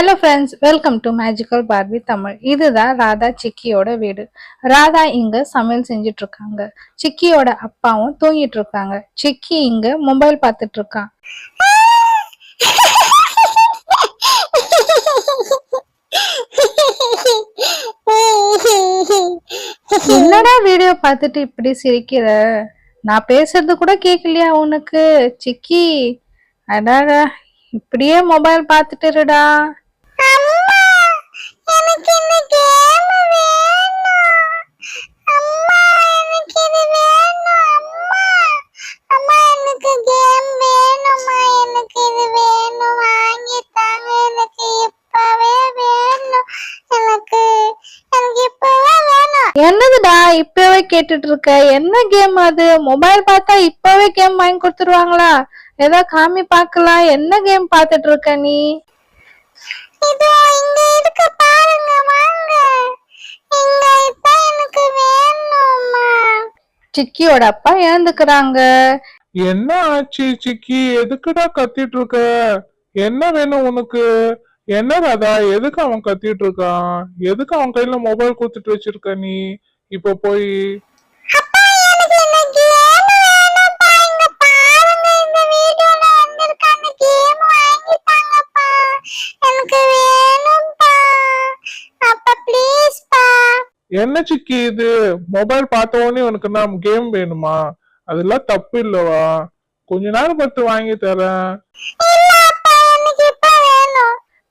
Hello friends, welcome to magical Barbie Tamil. இதுதான் ராதா சிக்கியோட வீடு. ராதா இங்க சமையல் செஞ்சுட்டு இருக்காங்க. சிக்கியோட அப்பாவும் தூங்கிட்டு இருக்காங்க. சிக்கி இங்க மொபைல் பார்த்துட்டு இருக்கான். என்னடா வீடியோ பார்த்துட்டு இப்படி சிரிக்கிற? நான் பேசுறது கூட கேட்கலையா உனக்கு? சிக்கி, அடாடா, இப்படியே மொபைல் பார்த்துட்டு இருடா. என்னதுடா இப்பவே கேட்டுட்டு இருக்க? என்ன கேம் அது? மொபைல் பார்த்தா இப்பவே கேம் வாங்கி கொடுத்துருவாங்களா? ஏதோ காமி பாக்கலாம். என்ன கேம் பார்த்துட்டு இருக்க நீ? சிக்கியோட அப்பா எழுந்துக்கிறாங்க. என்ன ஆச்சு சிக்கி? எதுக்குடா கத்திட்டு இருக்க? என்ன வேணும் உனக்கு? என்ன ராதா, எதுக்கு அவன் கத்திட்டு இருக்கான்? எதுக்கு அவன் கையில மொபைல் கொடுத்துட்டு வச்சிருக்க நீ? இப்ப போய் என்ன சிக்கி இது? மொபைல் பார்த்த உடனே உனக்கு நான் கேம் வேணுமா? அதெல்லாம் தப்பு இல்லவா? கொஞ்ச நேரம் பார்த்து வாங்கி தரேன்.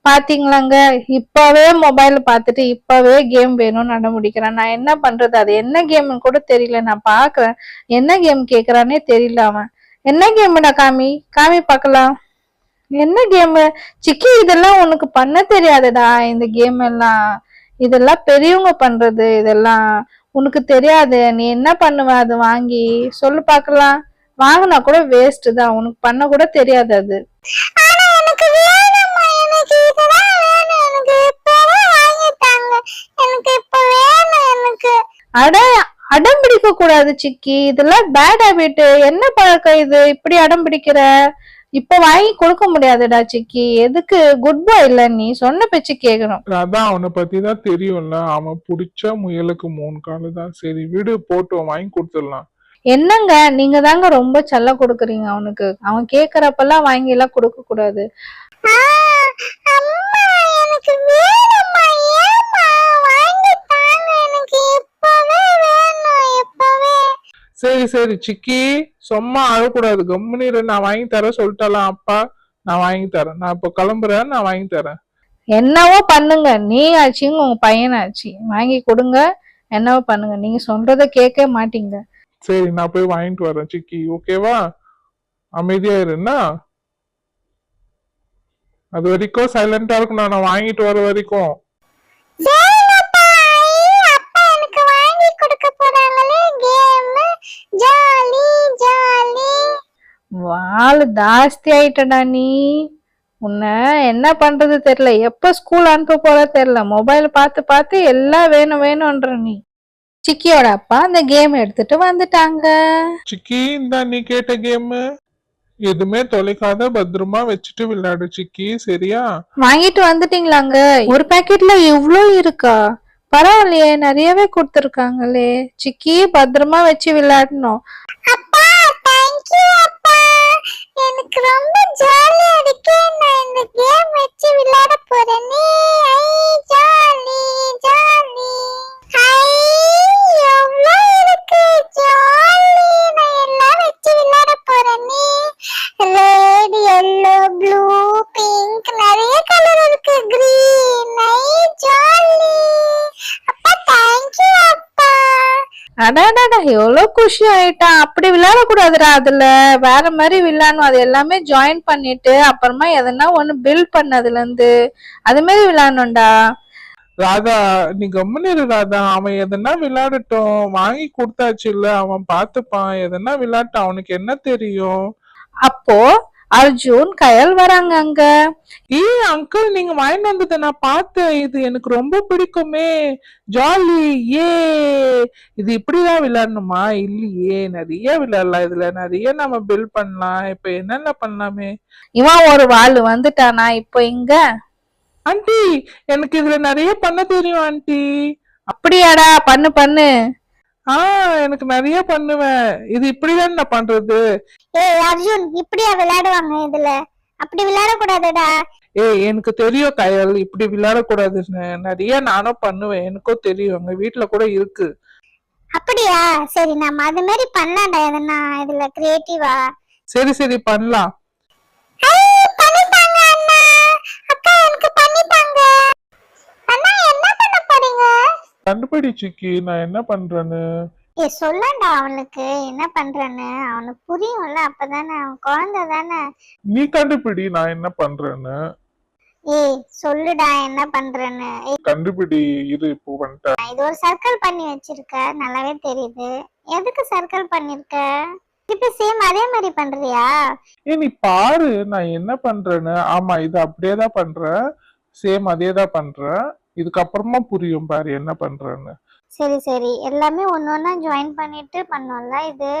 பாத்தீங்களாங்க, இப்பவே மொபைல் பார்த்துட்டு இப்பவே கேம் வேணும்னு அடம்பிடிக்கிறான். நான் என்ன பண்றது? அது என்ன கேம்னு கூட தெரியல. நான் பாக்குறேன், என்ன கேம் கேக்குறானே தெரியல அவன். என்ன கேம்டா? காமி காமி பாக்கலாம். என்ன கேம் சிக்கி? இதெல்லாம் உனக்கு பண்ண தெரியாதுடா. இந்த கேம் எல்லாம் இதெல்லாம் பெரியவங்க பண்றது. இதெல்லாம் உனக்கு தெரியாது. நீ என்ன பண்ணுவ அது வாங்கி? சொல்லு பாக்கலாம். வாங்கினா கூட வேஸ்ட் தான். உனக்கு பண்ண கூட தெரியாது அது. அடம் பிடிக்க கூடாது சிக்கி. இதெல்லாம் பேட் ஹேபிட். என்ன பழக்கம் இது? இப்படி அடம் பிடிக்கிற? இப்ப வாங்கி கொடுக்க முடியாதுடா சிக்கி. எதுக்கு? குட் பாய் இல்ல நீ? சொன்ன பேச்சு கேட்கணும். அதான் அவனை பத்தி தான் தெரியும்ல. அவன் புடிச்ச முயலுக்கு 3 காலு தான். சரி விடு, போட்டு வாங்கி கொடுத்துடலாம். என்னங்க, நீங்க தாங்க ரொம்ப செல்லம் கொடுக்குறீங்க அவனுக்கு. அவன் கேக்குறப்பெல்லாம் வாங்கி எல்லாம் கொடுக்க கூடாது. சரி சரி சிக்கி, சும்மா அழக்கூடாது. கம்முனிரு. நான் வாங்கி தரேன் சொல்லிட்டாலாம் அப்பா. நான் வாங்கி தரேன். நான் இப்ப கிளம்புறேன். நான் வாங்கி தரேன். என்னவோ பண்ணுங்க. நீ ஆச்சுங்க உங்க பையனாச்சு. வாங்கி கொடுங்க. என்னவோ பண்ணுங்க. நீங்க சொல்றத கேட்க மாட்டீங்க. சரி, நான் போய் வாங்கிட்டு வரேன் சிக்கி. ஓகேவா? அமைதியா இருன்னா. அது வரைக்கும் சைலண்டா இருக்கணும். நான் வாங்கிட்டு வர வரைக்கும். வாழு ஜாஸ்தி ஆயிட்டடா நீ. உன்ன என்ன பண்றது தெரியல. எப்ப ஸ்கூல் அனுப்ப போற தெரியல. மொபைல் பார்த்து பார்த்து எல்லாம் வேணும் வேணும்ன்ற நீ. சிக்கியோட அப்பா அந்த கேம் எடுத்துட்டு வந்துட்டாங்க. சிக்கி, இந்த நீ கேட்ட கேம் எதுவுமே தொலைக்காத, பத்திரமா வச்சுட்டு விளையாடு சிக்கி. சரியா? வாங்கிட்டு வந்துட்டீங்களாங்க? ஒரு பாக்கெட்ல இவ்ளோ இருக்கா? பரவாயில்லையே, நிறையவே கொடுத்துருக்காங்களே. சிக்கி, பத்திரமா வச்சு விளையாடணும். எனக்கு ரொம்ப ஜாலியா இருக்கு. நான் இந்த கேம் வச்சு விளையாட போறேன். Jolly jolly. எவ்வளோ இருக்கு ஜாலி. நான் எல்லாம் வச்சு விளையாட போறேன். ரெட், எல்லோ, ப்ளூ, பிங்க், நிறைய கலர் இருக்கு. கிரீன். ஜாலி. அப்பா தேங்க்யூ அப்பா. அடாடாடா, எவ்வளவு குஷி ஆயிட்டான். அப்படி விளையாடக்கூடாதுடா. அதுல வேற மாதிரி விளையாடணும். அது எல்லாமே ஜாயின் பண்ணிட்டு அப்புறமா எதனா ஒண்ணு பில்ட் பண்ணதுல இருந்து அது மாதிரி விளையாடணும்டா. ராதா, நீ கம்முனிரு ராதா. அவன் எதனா விளையாடட்டும். வாங்கி கொடுத்தாச்சு இல்ல, அவன் பாத்துப்பான். எதனா விளையாட்டும். அவனுக்கு என்ன தெரியும்? அப்போ அர்ஜுன், கயல் வராங்க அங்க. அங்கிள், நீங்க வாங்கிட்டு வந்ததை நான் பார்த்தேன். இது எனக்கு ரொம்ப பிடிக்குமே. ஜாலி. ஏ, இது இப்படிதான் விளையாடணுமா? இல்லையே, நிறைய விளையாடலாம். இதுல நிறைய நம்ம பில்ட் பண்ணலாம். இப்ப என்னென்ன பண்ணலாமே? இவன் ஒரு வாள் வந்துட்டானா இப்போ இங்க? ஆண்டி எனக்கு இதுல நிறைய பண்ண தெரியும் ஆண்டி. அப்படியாடா, பண்ணு பண்ணு. எனக்கு நிறைய பண்ணுவேன். இது இப்படிதான் நான் பண்றது. ஏய் அர்ஜுன், இப்படியா விளையாடுவாங்க இதுல? அப்படி விளையாடக்கூடாதுடா. எனக்கு தெரியும் கயல், இப்படி விளையாடக்கூடாதுன்னு. நிறைய நானும் பண்ணுவேன், எனக்கும் தெரியும், எங்க வீட்டுல கூட இருக்கு. அப்படியா? சரி, நம்ம அது மாதிரி பண்ணலாம்டா. எதனா இதுல கிரியேட்டிவா. சரி சரி பண்ணலாம். பண்ணிட்டாங்க அண்ணா. அக்கா எனக்கு பண்ணிட்டாங்க. அண்ணா என்ன பண்ண போறீங்க? கண்டுபிடி சிக்கி, நான் என்ன பண்றேன்னு. சொல்லண்டா அவனுக்கு என்ன பண்றேன்னு. அவனுக்கு புரியும்ல, அப்பதானே அவன் குழந்தை தானே. நீ கண்டுபிடி நான் என்ன பண்றேன்னு. சொல்லுடா என்ன பண்றேன்னு. கண்டுபிடி. இது இப்போ வந்துட்டேன். இது ஒரு சர்க்கிள் பண்ணி வச்சிருக்க, நல்லாவே தெரியுது. எதுக்கு சர்க்கிள் பண்ணிருக்க? இப்ப சேம் அதே மாதிரி பண்றியா? நீ பாரு நான் என்ன பண்றேன்னு. ஆமா, இது அப்படியே தான் பண்றேன், சேம் அதே தான் பண்றேன். இதுக்கப்புறமா புரியும் பாரு என்ன பண்றேன்னு. சரி சரி, எல்லாமே ஒன்னொன்னா ஜாயின் பண்ணிட்டு பண்ணோம்ல இது.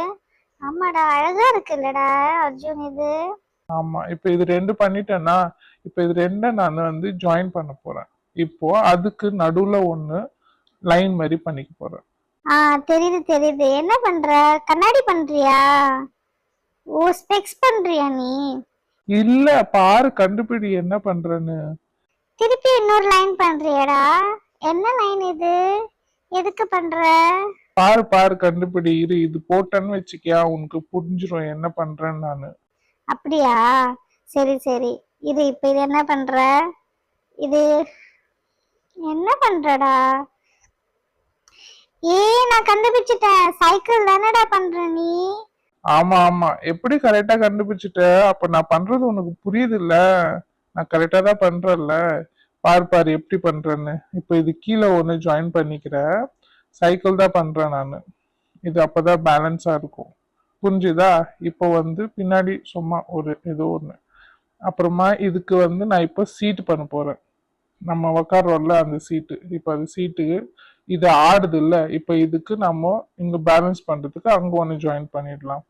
ஆமாடா, அழகா இருக்கு இல்லடா அர்ஜுன் இது. ஆமா, இப்ப இது ரெண்டு பண்ணிட்டேன்னா, இப்ப இது ரெண்ட நான் வந்து ஜாயின் பண்ண போறேன். இப்போ அதுக்கு நடுவுல ஒண்ணு லைன் மாதிரி பண்ணிக்க போறேன். தெரியுது தெரியுது. என்ன பண்ற? கண்ணாடி பண்றியா? ஓ, ஸ்பெக்ஸ் பண்றியா நீ? இல்ல, பாரு கண்டுபிடி என்ன பண்றேன்னு. திருப்பி இன்னொரு லைன் பண்றியாடா? என்ன லைன் இது? எதுக்கு பண்ற? பாரு பாரு கண்டுபிடி. இது போட்டேன்னு வச்சுக்கியா, உனக்கு புரிஞ்சிரும் என்ன பண்றேன்னு நானு. அப்படியா? சரி சரி, இது இப்ப இது என்ன பண்ற? இது என்ன பண்றடா? நான் கண்டுபிடிச்சிட்டேன். சைக்கிள் தானடா பண்ற நீ? ஆமா ஆமா, எப்படி கரெக்டா கண்டுபிடிச்சிட்ட? அப்ப நான் பண்றது உனக்கு புரியுது இல்ல? நான் கரெக்டா தான் பண்றேன்ல. பாரு பாரு எப்படி பண்றேன்னு. இப்ப இது கீழே ஒண்ணு ஜாயின் பண்ணிக்கிறேன். சைக்கிள் தான் பண்றேன் நானு. இது அப்பதான் பேலன்ஸா இருக்கும். புரிஞ்சுதா? இப்போ வந்து பின்னாடி சும்மா ஒரு ஏதோ ஒண்ணு. அப்புறமா இதுக்கு வந்து நான் இப்போ சீட்டு பண்ண போறேன். நம்ம உக்காரோம்ல அந்த சீட்டு. இப்ப அது சீட்டுக்கு இது ஆடுது இல்ல, இப்ப இதுக்கு நம்ம இங்க பேலன்ஸ் பண்றதுக்கு அங்க ஒண்ணு ஜாயின் பண்ணிடலாம்.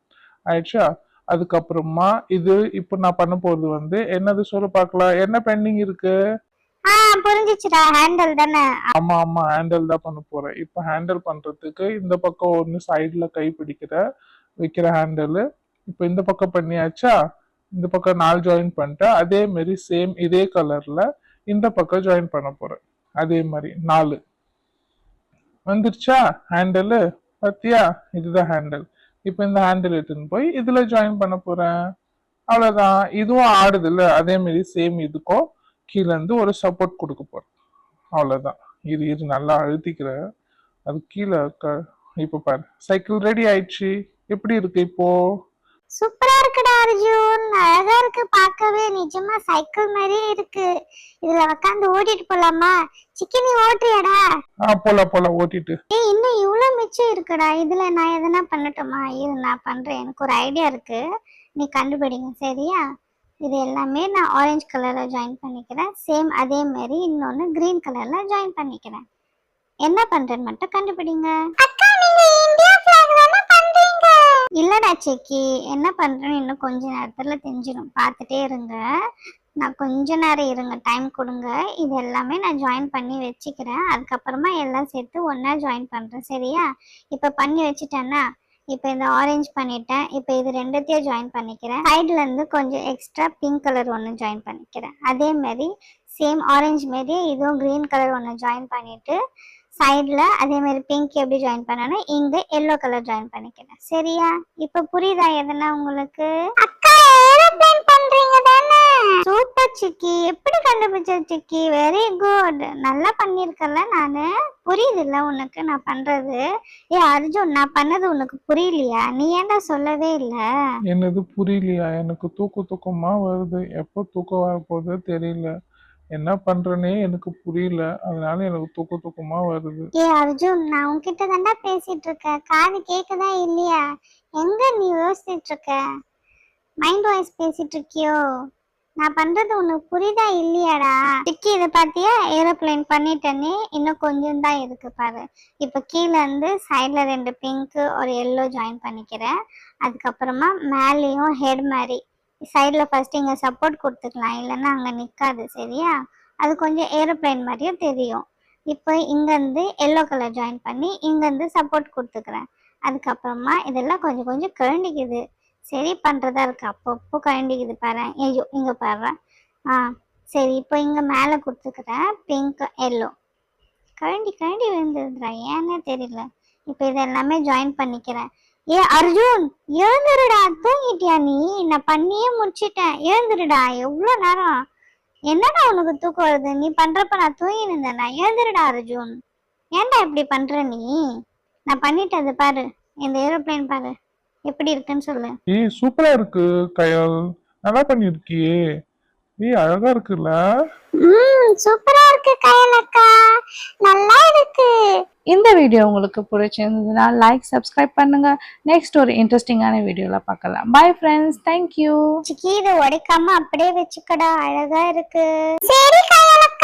ஆயிடுச்சா? அதுக்கப்புறமா இது இப்ப நான் பண்ண போறது வந்து என்னது சொல்ல பார்க்கலாம். என்ன பெண்டிங் இருக்கு? புரிஞ்சிச்சுடா, ஹேண்டில் தானே. ஆமா ஆமா, ஹேண்டில் தான் பண்ண போறேன். இப்ப ஹேண்டில் பண்றதுக்கு இந்த பக்கம் ஒண்ணு சைடுல கை பிடிக்கிற வைக்கிற ஹேண்டில். இப்ப இந்த பக்கம் பண்ணியாச்சா? இந்த பக்கம் 4 ஜாயின் பண்ணிட்டேன். அதே மாதிரி சேம் இதே கலர்ல இந்த பக்கம் ஜாயின் பண்ண போறேன். அதே மாதிரி 4 வந்துருச்சா ஹேண்டில்? பாத்தியா? இதுதான் ஹேண்டில். இப்ப இந்த ஹேண்டில் எடுத்துன்னு போய் இதுல ஜாயின் பண்ண போறேன். அவ்வளவுதான். இதுவும் ஆடுது இல்ல, அதே மாதிரி சேம் இதுக்கும் கீழே இருந்து ஒரு சப்போர்ட் கொடுக்க போறேன். அவ்வளவுதான். இது நல்லா அழுத்திக்கிற அது கீழே இப்ப பாரு, சைக்கிள் ரெடி ஆயிடுச்சு. எப்படி இருக்கு இப்போ? சூப்பரா இருக்குடா அர்ஜுன், அழகா இருக்கு பார்க்கவே. நிஜமா சைக்கிள் மாதிரியே இருக்கு. இதுல உட்காந்து ஓட்டிட்டு போலாமா? சிக்கி, நீ ஓட்டுறியாடா? போலாம் ஓட்டிட்டு. இன்னும் இவ்வளவு மிச்சம் இருக்குடா. இதுல நான் எதனா பண்ணட்டுமா? இரு, நான் பண்றேன். எனக்கு ஒரு ஐடியா இருக்கு, நீ கண்டுபிடிங்க சரியா? இது எல்லாமே நான் ஆரஞ்சு கலர்ல ஜாயின் பண்ணிக்கிறேன். சேம் அதே மாதிரி இன்னொன்னு கிரீன் கலர்ல ஜாயின் பண்ணிக்கிறேன். என்ன பண்றேன்னு மட்டும் கண்டுபிடிங்க. அக்கா, நீங்க இந்தியா ஃபிளாக் தான பண்றீங்க? இல்லடா செக்கி, என்ன பண்றேன்னு இன்னும் கொஞ்ச நேரத்துல தெரிஞ்சிடும். பார்த்துட்டே இருங்க. நான் கொஞ்ச நேரம் இருங்க, டைம் கொடுங்க. இது எல்லாமே நான் ஜாயின் பண்ணி வச்சுக்கிறேன். அதுக்கப்புறமா எல்லாம் சேர்த்து ஒன்னா ஜாயின் பண்றேன் சரியா? இப்ப பண்ணி வச்சுட்டேன்னா, இப்போ இந்த ஆரஞ்சு பண்ணிட்டேன். இப்போ இது ரெண்டுத்தையும் ஜாயின் பண்ணிக்கிறேன். சைட்ல இருந்து கொஞ்சம் எக்ஸ்ட்ரா பிங்க் கலர் ஒன்று ஜாயின் பண்ணிக்கிறேன். அதே மாதிரி சேம் ஆரஞ்சு மாரி இதுவும் கிரீன் கலர் ஒன்று ஜாயின் பண்ணிட்டு சைட்ல அதே மாதிரி பிங்க் எப்படி ஜாயின் பண்ணணும், இங்க எல்லோ கலர் ஜாயின் பண்ணிக்கிறேன் சரியா? இப்ப புரியுதா எதனா உங்களுக்கு? அக்கா, ஏரோப்ளேன் பண்றீங்க தானே? சூப்பர் சிக்கி, எப்படி கண்டுபிடிச்ச சிக்கி? வெரி குட், நல்லா பண்ணிருக்கல நானு. புரியுது இல்ல உனக்கு நான் பண்றது? அர்ஜுன், நான் பண்ணது உனக்கு புரியலையா? நீ ஏன்டா சொல்லவே இல்ல? என்னது புரியலையா? எனக்கு தூக்கமா வருது. எப்போ தூக்கம் வர போகுது தெரியல. என்ன பண்றேனே எனக்கு புரியல. அதனால எனக்கு தூக்கமா வருது. அர்ஜுன், நான் உன்கிட்ட தாண்டா பேசிட்டு இருக்கேன். காது கேக்குதா இல்லையா? எங்க நீ யோசிச்சுட்டு இருக்க? மைண்ட் வாய்ஸ் பேசிட்டு இருக்கியோ? நான் பண்றது உனக்கு புரியுதா இல்லையாடா? டிக்கி, இதை பாத்தியா? ஏரோப்ளேன் பண்ணிட்டேனே, இன்னும் கொஞ்சம் தான் இருக்கு பாரு. இப்ப கீழே இருந்து சைட்ல 2 பிங்க் ஒரு எல்லோ ஜாயின் பண்ணிக்கிறேன். அதுக்கப்புறமா மேலேயும் ஹெட் மாதிரி சைட்ல ஃபர்ஸ்ட் இங்க சப்போர்ட் கொடுத்துக்கலாம், இல்லைன்னா அங்க நிக்காது சரியா? அது கொஞ்சம் ஏரோப்ளேன் மாதிரியும் தெரியும். இப்போ இங்கேருந்து எல்லோ கலர் ஜாயின் பண்ணி இங்கேருந்து சப்போர்ட் கொடுத்துக்கிறேன். அதுக்கப்புறமா இதெல்லாம் கொஞ்சம் கொஞ்சம் கழண்டிக்குது. சரி பண்ணுறதா இருக்குது, அப்பப்போ கழண்டிக்குது பாரு. ஐயோ இங்கே பாரு. சரி இப்போ இங்கே மேலே கொடுத்துக்கிறேன் பிங்க் எல்லோ. கழண்டி விழுந்துடுறா, ஏன்னே தெரியல. இப்போ இதெல்லாமே ஜாயின் பண்ணிக்கிறேன். அர்ஜுன் எழுந்துருடா, தூங்கிட்டியா நீ? நான் பண்ணியே முடிச்சிட்டேன், எழுந்துருடா. எவ்வளோ நேரம்? என்னடா உனக்கு தூக்கம் வருது? நீ பண்றப்ப நான் தூங்கி இருந்தேனா? எழுந்துருடா அர்ஜுன். ஏன்டா இப்படி பண்ற நீ? நான் பண்ணிட்டது பாரு, இந்த ஏரோப்ளேன் பாரு எப்படி இருக்குன்னு சொல்லு. சூப்பரா இருக்கு கயல், நல்லா பண்ணிருக்கியே. அழகா இருக்குல்ல. சூப்பரா இருக்கு கயல் அக்கா, நல்லா இருக்கு. இந்த வீடியோ உங்களுக்கு பிடிச்சிருந்ததுன்னா லைக், சப்ஸ்கிரைப் பண்ணுங்க. நெக்ஸ்ட் ஒரு இன்ட்ரெஸ்டிங்கான வீடியோல பார்க்கலாம். Bye friends, thank you. சிக்கி இதை உடைக்காம அப்படியே வச்சுக்கடா, அழகா இருக்கு. சரி கயல் அக்கா.